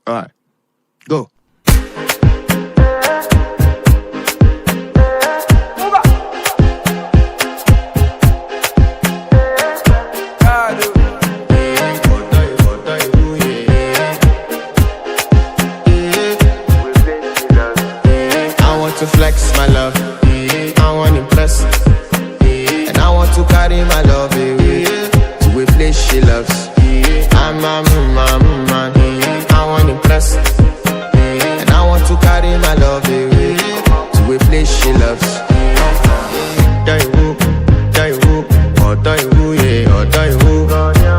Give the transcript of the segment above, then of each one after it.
Alright, go. To flex my love, I want to impress, and I want to carry my love away to a place she loves. I'm a man, I want to impress, and I want to carry my love away to a place she loves. Die woo, oh die woo, yeah, oh die woo,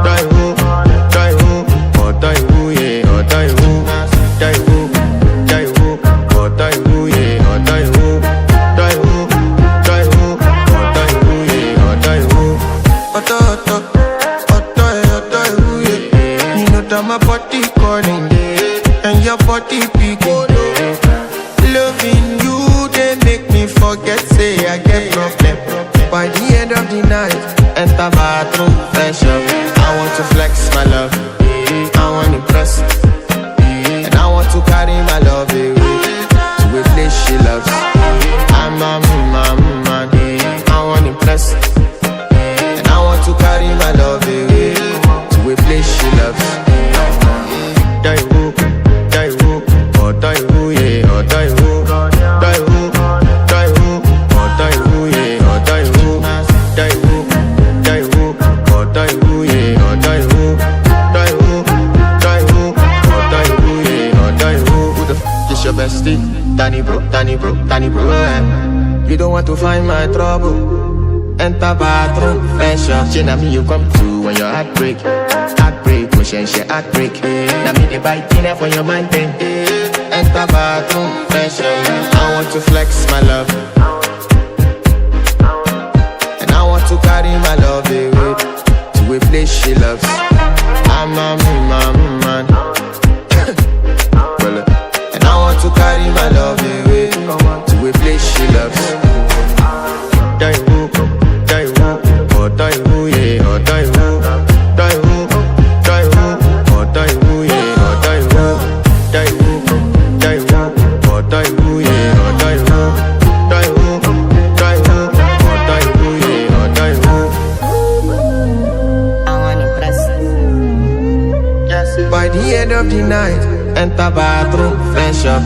die woo, oh die woo, yeah, oh die woo, die woo, oh die woo, yeah. My body calling, and your body picking. Loving you, they make me forget, say I get problem. By the end of the night, enter bathroom, fresh up. I want to flex my love, I want to impress, and I want to carry my love away to a place she loves. I'm a man, I want to impress, and I want to carry my love away to a place she loves. Die woo, oh die woo, yeah, oh die woo, die woo, oh die woo, yeah, oh die woo, oh die woo, yeah, oh die woo, oh die woo, yeah, oh die woo. Who the f is your bestie? Danny bro, You don't want to find my trouble. Enter bathroom, fresh up. She na me you come to when your heart break. Motion she heartbreak. Now me the bite dinner for your mind then. Enter bathroom, fresh up. I want to flex my love, and I want to carry my love away to a place she loves. I'm a man, and I want to carry my love away to a place she loves. Die woo, oh die woo, yeah, oh die woo, die woo. By the end of the night, enter bathroom, fresh up.